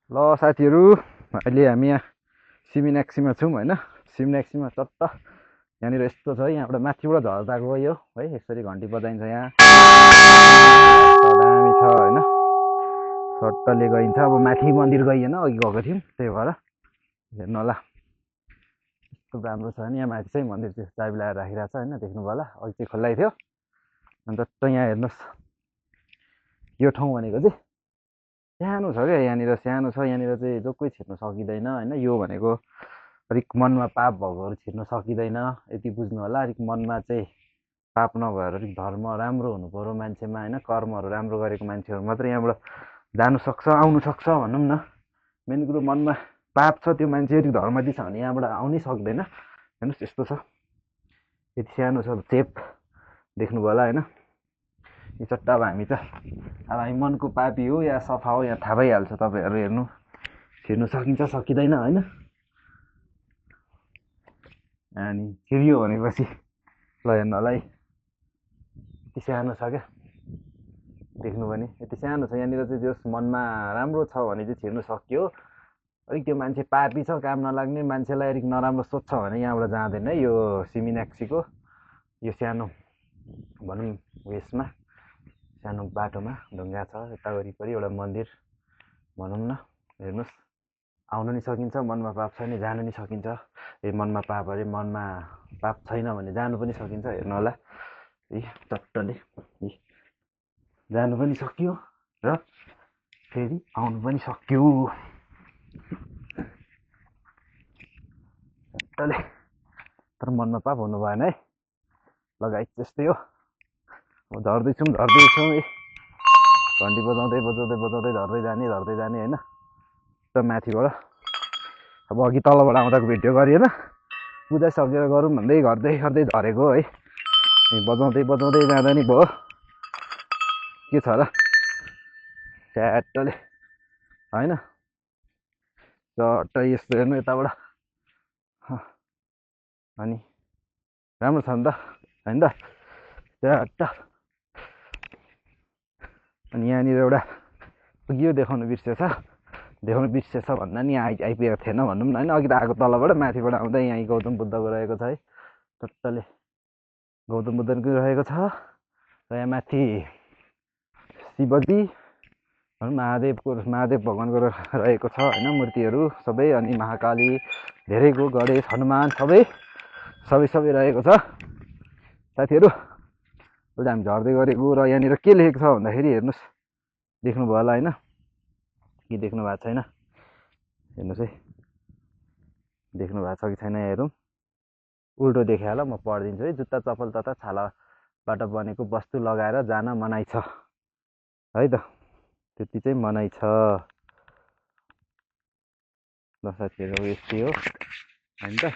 ल साथीहरू अहिले हामी यहाँ सिमिनाक्सीमा छौँ होइन। सिमिनाक्सीमा चट्ट यहाँनिर यस्तो छ, यहाँबाट माथिबाट झर्दा गयो है, यसरी घन्टी बजाइन्छ यहाँ। दामी छ होइन, सट्टले गइन्छ। अब माथि मन्दिर गइएन, अघि गएको थियौँ त्यही भएर हेर्नु होला। यस्तो राम्रो छ नि यहाँ माथि चाहिँ मन्दिर चाहिँ चाबी लगाएर राखिरहेको छ होइन, देख्नुभयो होला। अघि चाहिँ खुल्लै थियो। अन्त यहाँ हेर्नुहोस्, यो ठाउँ भनेको चाहिँ सानो छ क्या, यहाँनिर सानो छ। यहाँनिर चाहिँ जो कोही छिर्नु सकिँदैन होइन। यो भनेको अलिक मनमा पाप भएकोहरू छिर्नु सकिँदैन, यति बुझ्नु होला। अलिक मनमा चाहिँ पाप नभएर अलिक धर्म राम्रो हुनु पऱ्यो मान्छेमा होइन, कर्महरू राम्रो गरेको मान्छेहरू मात्रै यहाँबाट जानु सक्छ, आउनु सक्छ भनौँ न। मेन कुरो मनमा पाप छ त्यो मान्छे अलिक धर्मदी छ भने यहाँबाट आउनै सक्दैन। हेर्नुहोस् यस्तो छ, यति सानो छ चेप, देख्नुभयो होला होइन। यो चट्टा अब हामी हामी मनको पापी हो या सफा हो यहाँ थाहा भइहाल्छ। तपाईँहरू हेर्नु, छिर्नु सकिन्छ सकिँदैन होइन। अनि छिरियो भनेपछि ल हेर्नु होला है, यति सानो छ क्या, देख्नु पनि यति सानो छ। यहाँनिर चाहिँ जस मनमा राम्रो छ भने चाहिँ छिर्नु सक्यो। अलिक त्यो मान्छे पापी छ, काम नलाग्ने मान्छेलाई अलिक नराम्रो सोध्छ भने यहाँबाट जाँदैन है। यो सिमिनाक्सीको यो सानो भनौँ उयसमा, सानो बाटोमा ढुङ्गा छ, यता वरिपरि एउटा मन्दिर भनौँ न। हेर्नुहोस्, आउनु नि सकिन्छ, मनमा पाप छ भने जानु नि सकिन्छ। मनमा पाप अरे मनमा पाप छैन भने जानु पनि सकिन्छ। हेर्नु होला चट्टले जानु पनि सक्यो र फेरि आउनु पनि सक्यो चट्टले। तर मनमा पाप हुनु भएन है। लगाइत त्यस्तै हो। अब झर्दैछौँ है, घन्टी बजाउँदै बजाउँदै बजाउँदै झर्दै जाने होइन। र माथिबाट अब अघि तलबाट आउँदाको भिडियो गरिएन, पूजा सकेर गरौँ भन्दै गर्दै गर्दै झरेको है। बजाउँदै बजाउँदै जाँदा नि भयो, के छ र च्याटले होइन। चट्ट यस्तो हेर्नु यताबाट, अनि राम्रो छ नि त होइन त च्याट्ट। अनि यहाँनिर एउटा यो देखाउनु बिर्सेछ भन्दा नि आइपुगेको थिएन भनौँ न होइन। अघि त आएको तलबाट, माथिबाट आउँदा यहाँ गौतम बुद्धको रहेको छ है। टट्टले गौतम बुद्धको रहेको छ र यहाँ माथि शिवजी महादेव भगवानको रहेको छ होइन, मूर्तिहरू सबै। अनि महाकाली धेरैको, गणेश हनुमान सबै रहेको छ साथीहरू। अहिले हामी झर्दै गरेको र यहाँनिर के लेखेको छ भन्दाखेरि हेर्नुहोस्, देख्नुभयो होला होइन कि देख्नु भएको छैन, हेर्नुहोस् है, देख्नु भएको छ कि छैन हेरौँ। उल्टो देखायो होला, म पढिदिन्छु है। जुत्ता चप्पल तथा छालाबाट बनेको वस्तु लगाएर जान मनाइ छ है त, त्यति चाहिँ मनाइ छ। ल साथीहरू यस्तै हो होइन त।